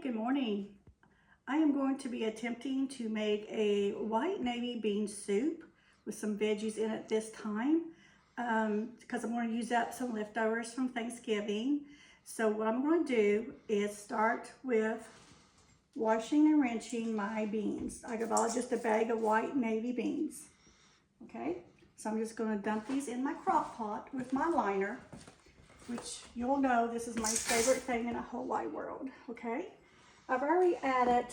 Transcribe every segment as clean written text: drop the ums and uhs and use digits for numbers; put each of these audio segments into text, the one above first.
Good morning. I am going to be attempting to make a white navy bean soup with some veggies in it this time because I'm going to use up some leftovers from Thanksgiving. So what I'm going to do is start with washing and rinsing my beans. I bought just a bag of white navy beans. Okay, so I'm just going to dump these in my crock pot with my liner, which you'll know this is my favorite thing in the whole wide world. Okay, I've already added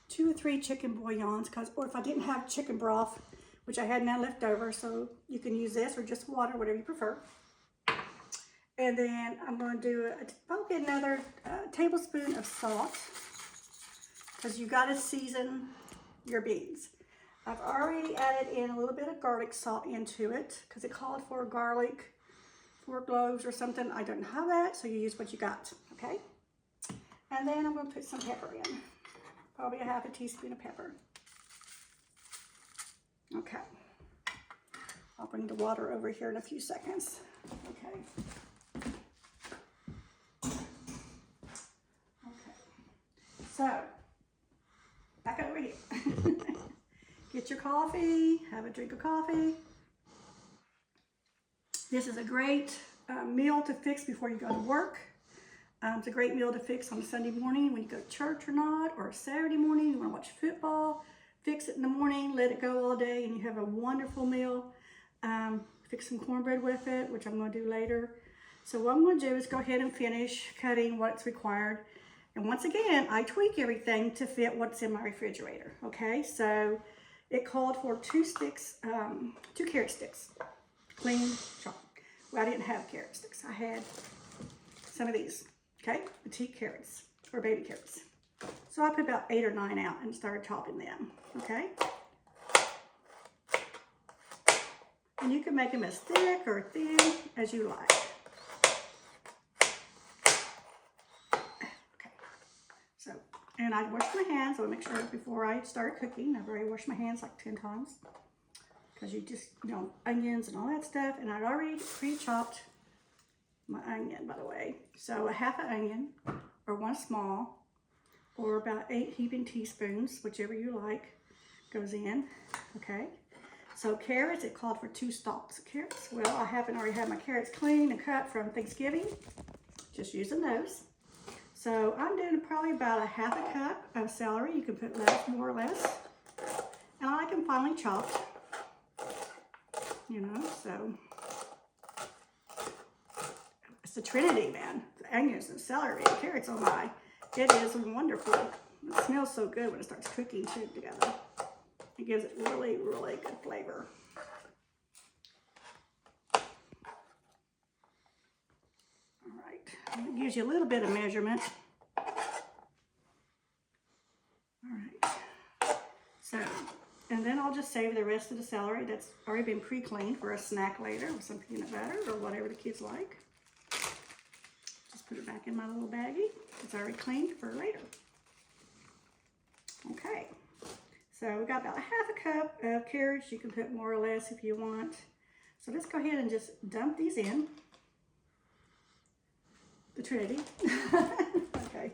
2 or 3 chicken bouillons, or if I didn't have chicken broth, which I had none left over, so you can use this or just water, whatever you prefer. And then I'm going to do probably another tablespoon of salt, because you got to season your beans. I've already added in a little bit of garlic salt into it because it called for garlic 4 cloves or something. I don't have that, so you use what you got, okay? And then I'm going to put some pepper in, probably a half a teaspoon of pepper. Okay, I'll bring the water over here in a few seconds. Okay. Okay, so back over here. Get your coffee, have a drink of coffee. This is a great meal to fix before you go to work. It's a great meal to fix on a Sunday morning when you go to church or not, or a Saturday morning, you want to watch football. Fix it in the morning, let it go all day, and you have a wonderful meal. Fix some cornbread with it, which I'm going to do later. So what I'm going to do is go ahead and finish cutting what's required. And once again, I tweak everything to fit what's in my refrigerator. Okay, so it called for 2 carrot sticks, clean chopped. Well, I didn't have carrot sticks. I had some of these, okay, petite carrots or baby carrots. So I put about 8 or 9 out and started chopping them, okay? And you can make them as thick or thin as you like. Okay, so, and I washed my hands, so I make sure before I start cooking, I've already washed my hands like 10 times. Because you just, onions and all that stuff. And I'd already pre-chopped my onion, by the way. So a half an onion, or 1 small, or about 8 heaping teaspoons, whichever you like, goes in, okay? So carrots, it called for 2 stalks of carrots. Well, I haven't already had my carrots cleaned and cut from Thanksgiving, just using those. So I'm doing probably about a half a cup of celery. You can put less, more or less. And I like them finely chopped, so it's the trinity, man. The onions and celery and carrots, oh my. It is wonderful. It smells so good when it starts cooking too together. It gives it really, really good flavor. All right, it gives you a little bit of measurement. All right, so, and then I'll just save the rest of the celery that's already been pre-cleaned for a snack later with some peanut butter or whatever the kids like. Just put it back in my little baggie. It's already cleaned for later. Okay, so we got about a half a cup of carrots. You can put more or less if you want. So let's go ahead and just dump these in. The trinity. Okay,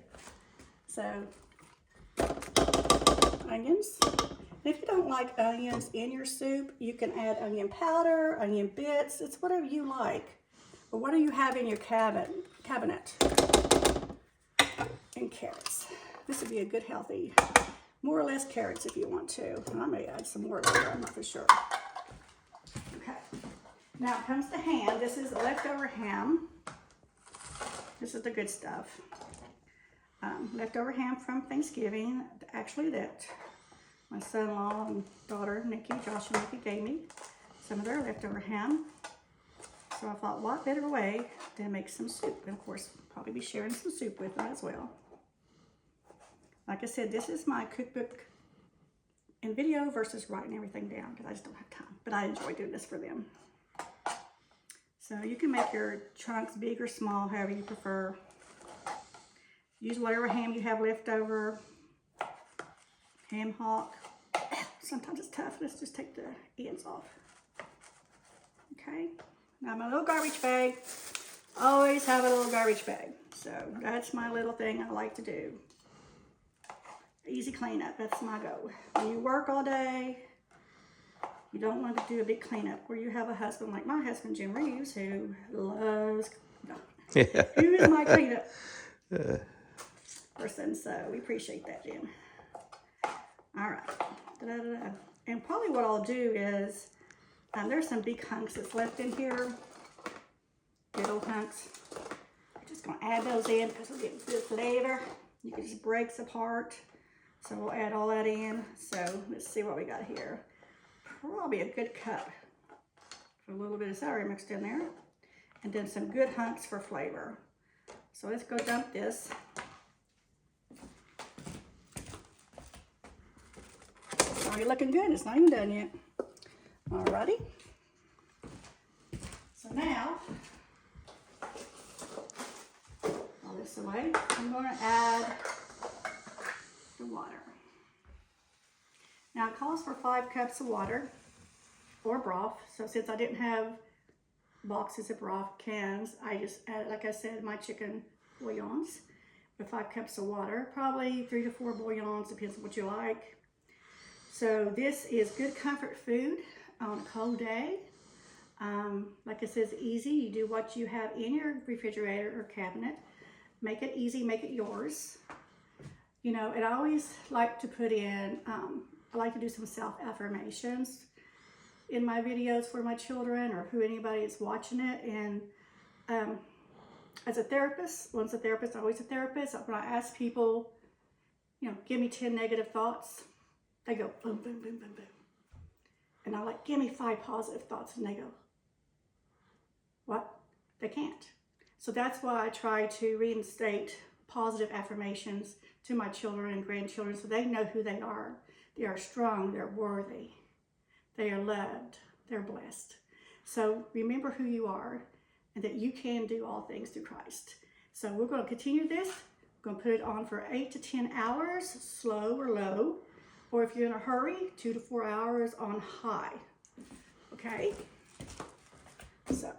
so onions. If you don't like onions in your soup, you can add onion powder, onion bits. It's whatever you like. But what do you have in your cabinet? And carrots. This would be a good healthy, more or less carrots if you want to. And I may add some more later, I'm not for sure. Okay, now it comes to ham. This is leftover ham. This is the good stuff. Leftover ham from Thanksgiving, actually that my son-in-law and daughter, Nikki, Josh and Nikki, gave me some of their leftover ham. So I thought, what better way than make some soup? And of course, probably be sharing some soup with them as well. Like I said, this is my cookbook in video versus writing everything down because I just don't have time. But I enjoy doing this for them. So you can make your chunks big or small, however you prefer. Use whatever ham you have left over. Ham hock. Sometimes it's tough. Let's just take the ends off. Okay. Now my little garbage bag. Always have a little garbage bag. So that's my little thing I like to do. Easy cleanup, that's my goal. When you work all day, you don't want to do a big cleanup where you have a husband like my husband, Jim Reeves, who loves, who is my cleanup person. So we appreciate that, Jim. All right. Da-da-da-da. And probably what I'll do is, there's some big hunks that's left in here. Good old hunks. I'm just going to add those in because we're getting good flavor. You can just break apart. So we'll add all that in. So let's see what we got here. Probably a good cup. A little bit of celery mixed in there. And then some good hunks for flavor. So let's go dump this. It's already looking good. It's not even done yet. Alrighty. So now, all this away, I'm going to add the water. Now it calls for 5 cups of water or broth. So since I didn't have boxes of broth cans, I just added, like I said, my chicken bouillons with 5 cups of water. Probably 3 to 4 bouillons, depends on what you like. So this is good comfort food on a cold day. Like I said, it's easy. You do what you have in your refrigerator or cabinet. Make it easy, make it yours. You know, and I always like to put in, I like to do some self-affirmations in my videos for my children or who anybody is watching it. And as a therapist, once a therapist, always a therapist. When I ask people, you know, give me 10 negative thoughts, they go boom, boom, boom, boom, boom. And I like, give me 5 positive thoughts, and they go, what? They can't. So that's why I try to reinstate positive affirmations to my children and grandchildren so they know who they are. They are strong, they're worthy, they are loved, they're blessed. So remember who you are and that you can do all things through Christ. So we're going to continue this. We're going to put it on for 8 to 10 hours, slow or low. Or if you're in a hurry, 2 to 4 hours on high. Okay? So.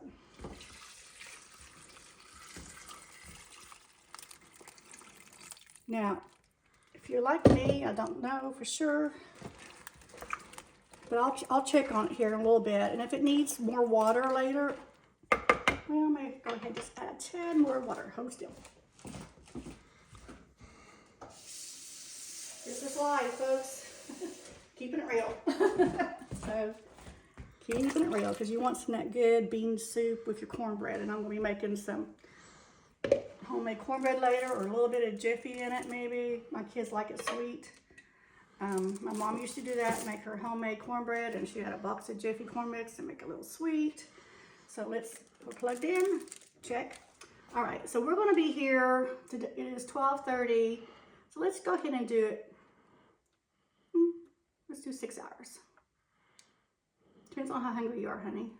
Now, if you're like me, I don't know for sure, but I'll check on it here in a little bit. And if it needs more water later, well, maybe go ahead and just add 10 more water. Hold still. This is live, folks. Keeping it real. So, keeping it real because you want some of that good bean soup with your cornbread. And I'm going to be making some homemade cornbread later, or a little bit of Jiffy in it maybe. My kids like it sweet. My mom used to do that, make her homemade cornbread, and she had a box of Jiffy corn mix and make it a little sweet. So we're plugged in, check. All right, so we're going to be here, it is 12:30, so let's go ahead and do it. Let's do 6 hours. Depends on how hungry you are, honey.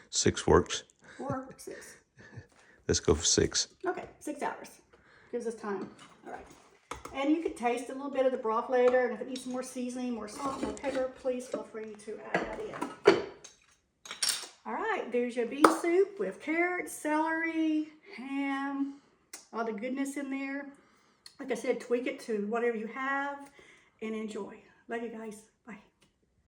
6 works. 4 or 6? Let's go for 6. Okay, 6 hours. Gives us time. All right. And you can taste a little bit of the broth later, and if it needs more seasoning, more salt, more pepper, please feel free to add that in. All right, there's your bean soup with carrots, celery, ham, all the goodness in there. Like I said, tweak it to whatever you have and enjoy. Love you guys.